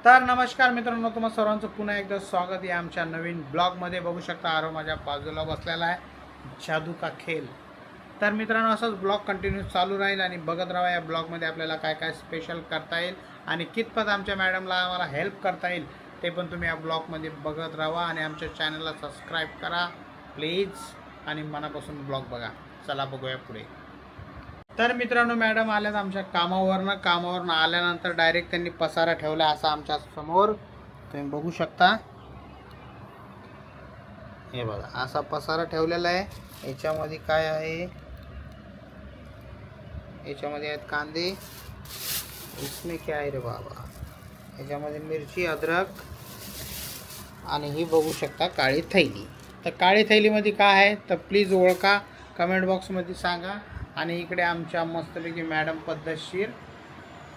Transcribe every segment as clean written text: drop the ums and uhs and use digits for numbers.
तर नमस्कार मित्रांनो, तुम्हा सर्वांचं पुन्हा एकदा स्वागत आहे आमच्या नवीन ब्लॉगमध्ये. बघू शकता आरो माझ्या बाजूला बसलेला आहे, जादू का खेळ. तर मित्रांनो, असंच ब्लॉग कंटिन्यू चालू राहील आणि बघत राहा या ब्लॉगमध्ये आपल्याला काय काय स्पेशल करता येईल आणि कितपत आमच्या मॅडमला आम्हाला हेल्प करता येईल ते पण तुम्ही या ब्लॉगमध्ये बघत राहा. आणि आमच्या चॅनलला सबस्क्राईब करा प्लीज आणि मनापासून ब्लॉग बघा. चला बघूया पुढे. तर मित्रांनो, मॅडम आल्यात आमच्या कामावरनं आल्यानंतर डायरेक्ट त्यांनी पसारा ठेवला असा आमच्या समोर तुम्ही बघू शकता. हे बघा, असा पसारा ठेवलेला आहे. याच्यामध्ये काय आहे, याच्यामध्ये आहेत कांदे. इसमें क्या आहे रे बाबा, याच्यामध्ये मिरची, अद्रक आणि ही बघू शकता काळी थैली. तर काळी थैलीमध्ये काय आहे तर प्लीज ओळखा, कमेंट बॉक्समध्ये सांगा. आणि इकडे आमच्या मस्तपैकी मॅडम पद्धतशीर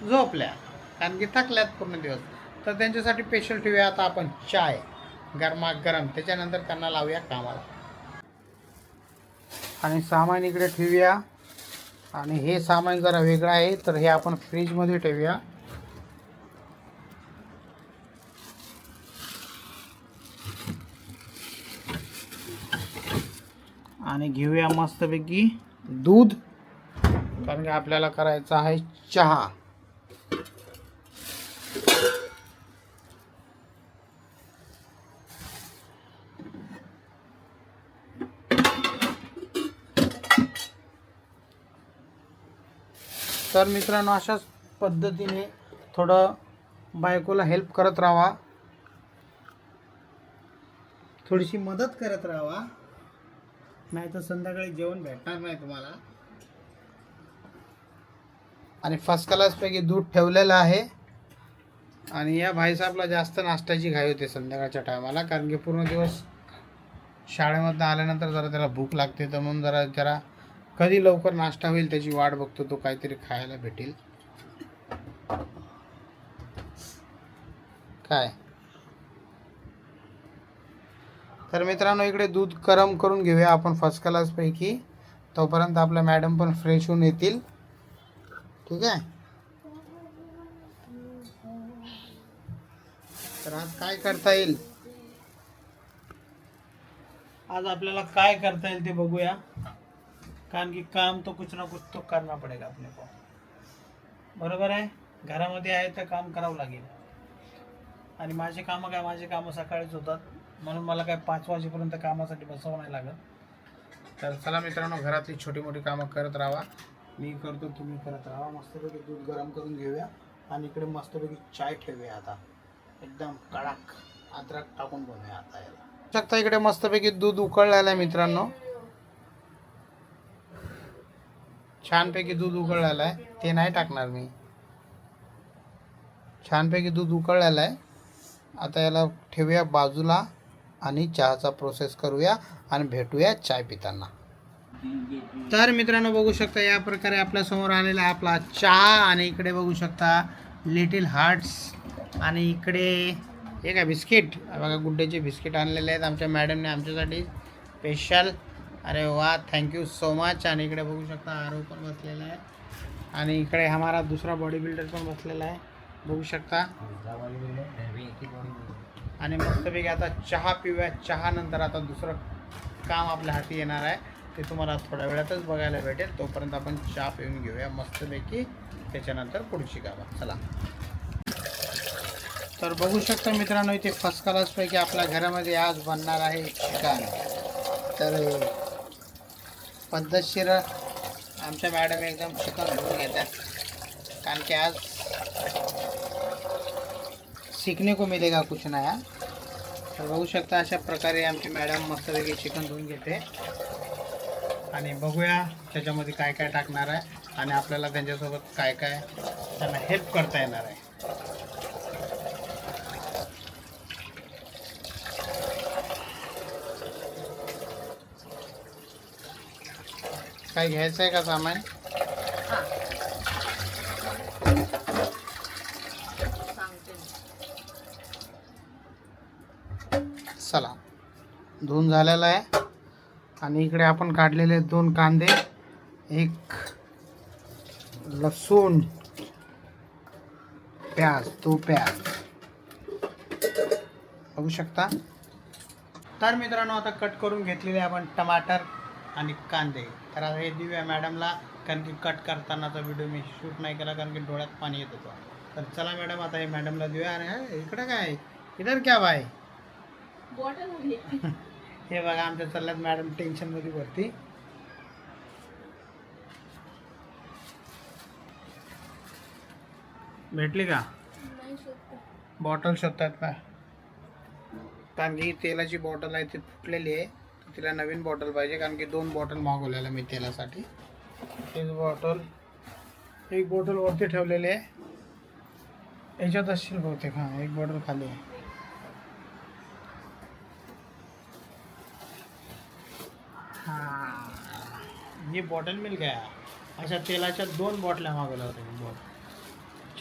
झोपल्या कारण की थकल्यात पूर्ण दिवस. तर त्यांच्यासाठी स्पेशल ठेवूया आता आपण चाय गरमागरम, त्याच्यानंतर त्यांना लावूया कामाला. आणि सामान इकडे ठेवूया. आणि हे सामान जरा वेगळं आहे तर हे आपण फ्रीजमध्ये ठेवूया. आणि घेऊया मस्तपैकी दूध, कारण की आपल्याला करायचा आहे चहा. तर मित्रांनो, अशाच पद्धतीने थोडं बायकोला हेल्प करत राहा, थोडीशी मदत करत राहा, नाही तर संध्याकाळी जेवण भेटणार नाही तुम्हाला. आणि फर्स्ट क्लासपैकी दूध ठेवलेलं आहे. आणि या भाईसाहेबला जास्त नाश्त्याची घाई होते संध्याकाळच्या टायमाला, कारण की पूर्ण दिवस शाळेमधून आल्यानंतर जरा त्याला भूक लागते. तर म्हणून जरा कधी लवकर नाश्ता होईल त्याची वाट बघतो, तो काहीतरी खायला भेटेल काय. तर मित्रांनो, इकडे दूध गरम करून घेऊया आपण फर्स्ट क्लासपैकी, तोपर्यंत आपल्या मॅडम पण फ्रेश होऊन येतील. ठीक आहे. तर आज काय करता येईल, आज आपल्याला काय करता येईल ते बघूया, कारण की काम तो कुछ ना कुछ तो करना पडेगा अपने को. बरोबर आहे, घरामध्ये आहे तर काम करावं लागेल. आणि माझे कामं सकाळीच होतात, म्हणून मला काय 5 वाजेपर्यंत कामासाठी बसावं नाही लागत. तर चला मित्रांनो, घरातली छोटी मोठी कामं करत राहा, मी करतो तुम्ही करत राहा. मस्तपैकी दूध गरम करून घेऊया आणि इकडे मस्तपैकी चाय ठेवूया. आता एकदम कडक अद्रक टाकून बनवूया आता याला. शकता इकडे मस्तपैकी दूध उकळलेलं आहे मित्रांनो, छानपैकी दूध उकळलेलं आहे, ते नाही टाकणार मी. छानपैकी दूध उकळलेलं आहे. आता याला ठेवूया बाजूला आणि चहाचा प्रोसेस करूया आणि भेटूया चाय पिताना. तर मित्रांनो, बघू शकता या प्रकारे आपल्यासमोर आलेला आहे आपला चहा. आणि इकडे बघू शकता लिटिल हार्ट्स आणि इकडे हे काय बिस्किट बघा, गुड्डेचे बिस्किट आणलेले आहेत आमच्या मॅडमने आमच्यासाठी स्पेशल. अरे वा, थँक्यू सो मच. आणि इकडे बघू शकता आरो पण बसलेला आहे आणि इकडे हमारा दुसरा बॉडी बिल्डर पण बसलेला आहे, बघू शकता. आणि मस्तपैकी आता चहा पिऊया. चहा नंतर आता दुसरं काम आपल्या हाती येणार आहे, ते तुम्हाला थोड्या वेळातच बघायला भेटेल. तोपर्यंत आपण चहा पिऊन घेऊया मस्तपैकी, त्याच्यानंतर पुढची कामं. चला. तर बघू शकता मित्रांनो, इथे फर्स्ट क्लासपैकी आपल्या घरामध्ये आज बनणार आहे चिकन. तर पद्धतशीर आमच्या मॅडम एकदम चिकन धुवून घेतात, कारण की आज सीखने को मिलेगा कुछ नया. तर बघू शकता अशा प्रकारे आमची मॅडम मस्तपैकी चिकन धुवून घेते. आणि बघूया त्याच्यामध्ये काय काय टाकणार आहे आणि आपल्याला त्यांच्यासोबत काय काय त्यांना हेल्प करता येणार आहे. काय घ्यायचं आहे का सामान. चला, धुवून झालेला आहे. आणि इकडे आपण काढलेले 2 कांदे, एक लसूण, प्याज, 2 प्याज बघू शकता. तर मित्रांनो आता कट करून घेतलेले आपण टमाटर आणि कांदे. तर आता हे देऊया मॅडमला, कारण की कट करतानाचा व्हिडिओ मी शूट नाही केला कारण की डोळ्यात पाणी येत होतं. तर चला मॅडम आता हे मॅडमला देऊया. अरे इकडं काय, इधर क्या बाय हे बघा आमच्या चालल्यात मॅडम टेन्शनमध्ये वरती. भेटली का? बॉटल शोधतात का? कारण की तेलाची बॉटल आहे ती फुटलेली आहे, तिला नवीन बॉटल पाहिजे. कारण की 2 बॉटल मागवलेल्या मी तेलासाठी. एक बॉटल वरती ठेवलेली आहे, याच्यात असतील बहुतेक. हां, एक बॉटल खाली आहे. हां, ये बॉटल मिल गया. अशा तेलाच्या 2 बॉटल्या मागवल्या होत्या मी.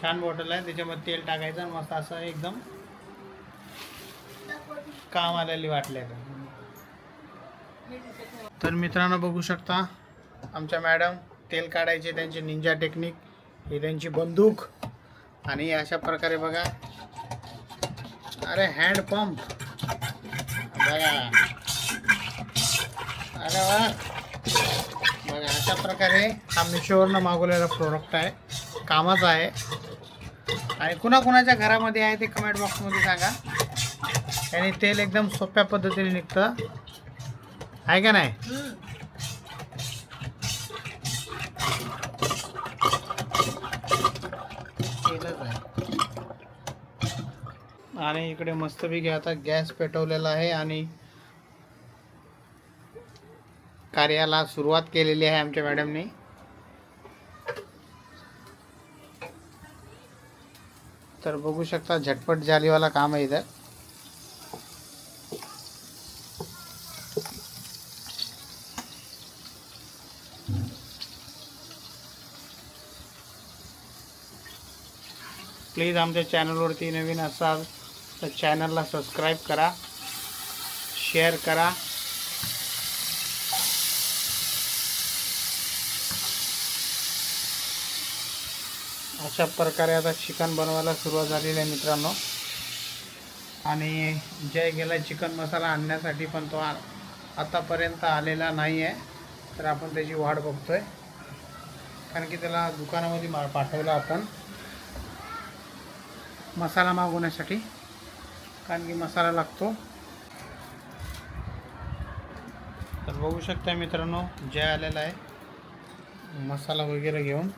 छान बॉटल आहे, त्याच्यामध्ये तेल टाकायचं आणि मस्त असं एकदम काम आलेली वाटले. तर मित्रांनो बघू शकता आमच्या मॅडम तेल काढायचे, त्यांचे निंजा टेक्निक, ही त्यांची बंदूक. आणि अशा प्रकारे बघा, अरे हँड पंप बघा, अरे वा बघा. अशा प्रकारे हा मिशोवरनं मागवलेला प्रोडक्ट आहे, कामाचा आहे. आणि कुणाकुणाच्या घरामध्ये आहे ते कमेंट बॉक्समध्ये सांगा. आणि तेल एकदम सोप्या पद्धतीने निघतं, आहे का नाही? तेलच आहे. आणि इकडे मस्तपैकी आता गॅस पेटवलेला आहे आणि कार्याला सुरुवात केलेली आहे आमच्या मॅडमने. तर बघू शकता झटपट जालीवाला काम आहे इधर. प्लीज आमच्या चॅनलवरती नवीन असाल तर चॅनलला सबस्क्राईब करा, शेअर करा. अशा प्रकारे आता चिकन बनवायला सुरुवात झालेली आहे मित्रांनो. आणि जय गेला चिकन मसाला आणण्यासाठी, पण तो आतापर्यंत आलेला नाही आहे. तर आपण त्याची वाट बघतोय, कारण की त्याला दुकानामध्ये पाठवलं आपण मसाला मागवण्यासाठी, कारण की मसाला लागतो. तर बघू शकता मित्रांनो जय आलेला आहे मसाला वगैरे घेऊन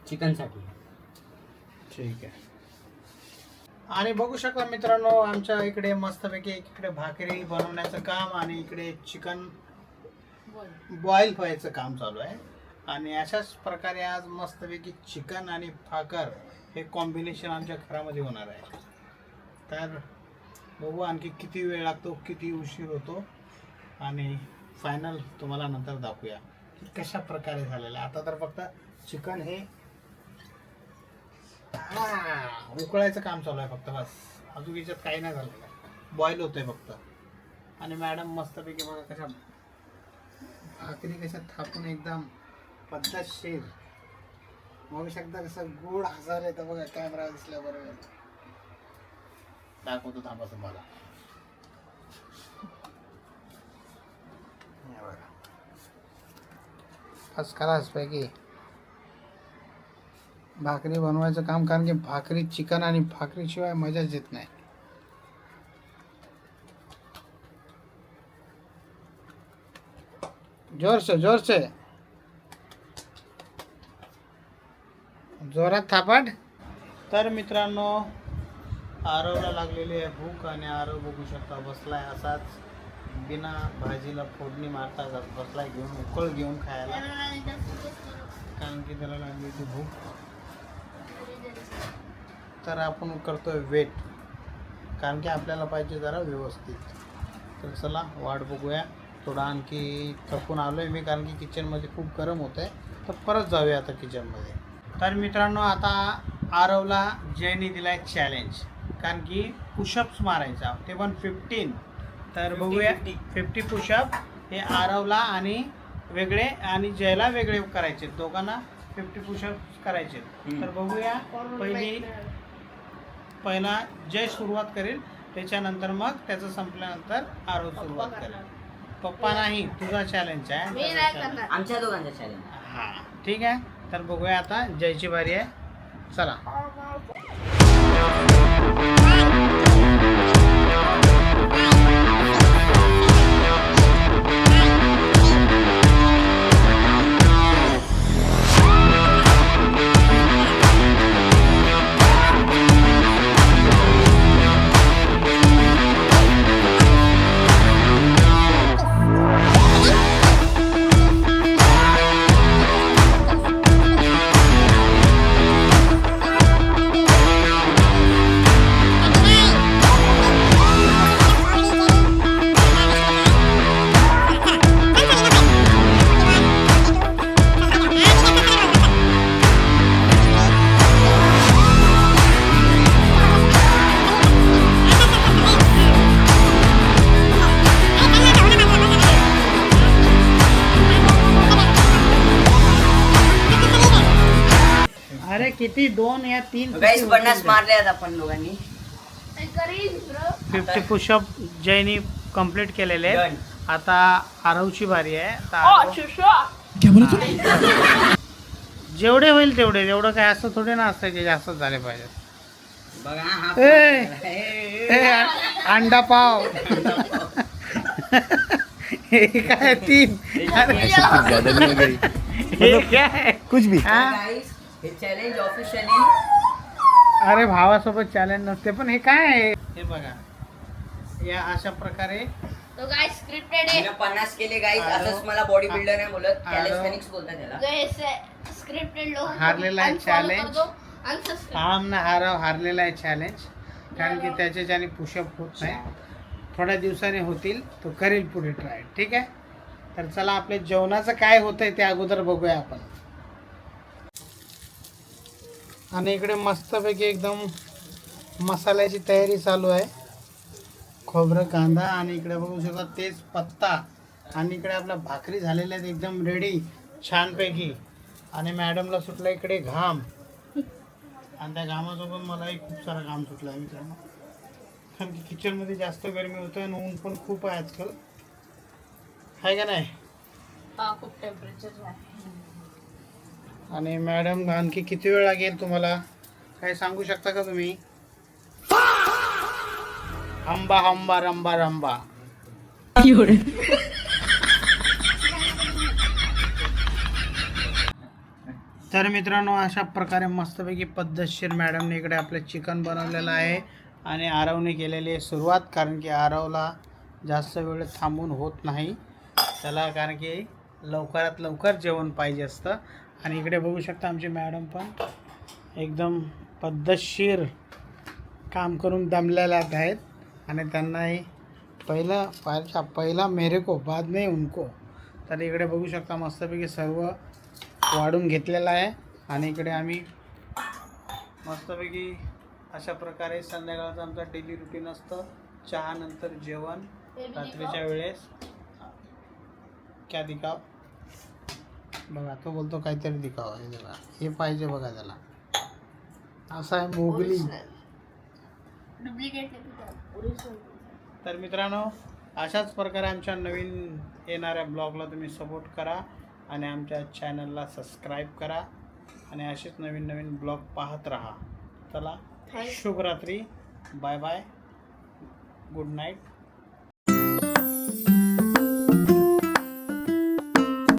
चिकनसाठी. ठीक आहे. आणि बघू शकता मित्रांनो आमच्या इकडे मस्तपैकी इकडे भाकरी बनवण्याचं काम आणि इकडे चिकन बॉईल व्हायचं काम चालू आहे. आणि अशाच प्रकारे आज मस्तपैकी चिकन आणि भाकर हे कॉम्बिनेशन आमच्या घरामध्ये होणार आहे. तर बघू आणखी किती वेळ लागतो, किती उशीर होतो, आणि फायनल तुम्हाला नंतर दाखवूया की कशा प्रकारे झालेलं आहे. आता तर फक्त चिकन हे उकळायचं काम चालू आहे फक्त, बस. अजून याच्यात काही नाही झालेलं आहे, बॉईल होत आहे फक्त. आणि मॅडम मस्तपैकी बघा कशा भाकरी कशा थापून एकदम पद्धतशीर. बघू शकता कसं गोड हजार येतं बघा. कॅमेरा दिसल्याबरोबर दाखवतो, थांबा तुम्हाला. फर्स्ट क्लास पैकी भाकरी बनवायचं काम, कारण की भाकरी चिकन आणि भाकरीशिवाय मजाच येत नाही. जोर से जोरात थापाट. तर मित्रांनो आरवला लागलेली आहे भूक, आणि आरव बघू शकता बसलाय असाच बिना भाजीला फोडणी मारता बसलाय घेऊन उकळ घेऊन खायला, कारण की त्याला लागली ती भूक. तर आपण करतोय वेट, कारण की आपल्याला पाहिजे जरा व्यवस्थित. तर चला वाट बघूया. थोडा आणखी थकून आलो आहे मी, कारण की किचनमध्ये खूप गरम होतं आहे. तर परत जाऊया आता किचनमध्ये. तर मित्रांनो आता आरवला जयनी दिला आहे चॅलेंज, कारण की पुशअप्स मारायचा, ते पण 15. तर बघूया 50 पुशअप हे आरवला आणि वेगळे आणि जयला वेगळे करायचे, दोघांना 50 पुशअप्स करायचे. तर बघूया पहिला जय सुरुवात करेल, त्याच्यानंतर मग त्याचं संपल्यानंतर आरव सुरुवात करेल. पप्पा नाही, तुझा चॅलेंज आहे. मी नाही करणार. आमच्या दोघांचा चॅलेंज. हा ठीक आहे, तर बघूया आता जयची बारी आहे. चला. अरे किती 2 या 3 गाईस 50 मारले आहेत आपण दोघांनी. I करीन bro. 50 पुशअप जयनी कंप्लीट केलेले आहेत. Done. आता आरवची बारी आहे. आता Oh, आरव shusha. जेवढे होईल तेवढे, एवढं काय असं थोडे ना असतं की जास्त झाले पाहिजे. बघा हा ए, ए, ए, अंडा पाव. हे काय 3? हे काय आहे? कुछ भी. हा? गाईस हे चॅलेंज ऑफिशियली अरे भावासोबत चॅलेंज नसते, पण हे काय आहे? हे बघा, या अशा प्रकारे तो गाइस स्क्रिप्टेड है. 50 केले गाईस. आरो- असंच मला बॉडी बिल्डर नाही बोलत, आरो- कॅलिस्थेनिक्स बोलतात त्याला. गाइस स्क्रिप्टेड लोग हारलेला आहे challenge. अनसब्सक्राइब. आमना हारलेला आहे चॅलेंज, कारण की त्याच्याने पुशअप होत नाही. थोड्या दिवसाने होतील, तो करेल पुढे ट्राय. ठीक आहे, तर चला आपल्या जेवणाचं काय होतंय ते अगोदर बघूया आपण. आणि इकडे मस्तपैकी एकदम मसाल्याची तयारी चालू आहे. खोबरं, कांदा, आणि इकडे बघू शकता तेच पत्ता, आणि इकडे आपल्या भाकरी झालेल्या आहेत एकदम रेडी छानपैकी. आणि मॅडमला सुटला इकडे घाम, आणि त्या घामासोबत मलाही खूप सारा घाम सुटला आहे मित्रांनो, कारण की किचनमध्ये जास्त गरमी होतं आणि ऊन पण खूप आहे आजकाल, आहे का नाही? हां, खूप टेम्परेचर आहे. आणि मॅडम आणखी किती वेळ लागेल तुम्हाला काय सांगू शकता का तुम्ही? हंबा हंबा रंबा रंबा. तर मित्रांनो, अशा प्रकारे मस्तपैकी पद्धतशीर मॅडमने इकडे आपलं चिकन बनवलेलं आहे, आणि आरवने केलेली आहे सुरुवात, कारण की आरवला जास्त वेळ थांबून होत नाही त्याला, कारण की लवकरात लवकर जेवण पाहिजे असतं. आणि इकडे बघू शकता आमची मॅडम पण एकदम पद्धतशीर काम करून दमलेल्या आहेत, आणि त्यांनाही पहिला मेरे को बाद में उनको. तर इकडे बघू शकता मस्तपैकी सर्व वाढून घेतलेलं आहे. आणि इकडे आम्ही मस्तपैकी अशा प्रकारे संध्याकाळचं आमचं डेली रुटीन असतं. चहा नंतर जेवण, रात्रीच्या वेळेस क्या दिखाव, बघा तो बोलतो काहीतरी दिखाव, हे बघा हे पाहिजे बघा त्याला, असं आहे मोगली. Duplicate original. तर मित्रांनो, अशाच प्रकारे आमच्या नवीन येणाऱ्या ब्लॉगला तुम्ही सपोर्ट करा, आणि आमच्या चॅनलला सबस्क्राईब करा, आणि असेच नवीन नवीन ब्लॉग पाहत राहा. चला, शुभरात्री, बाय बाय, गुड नाईट.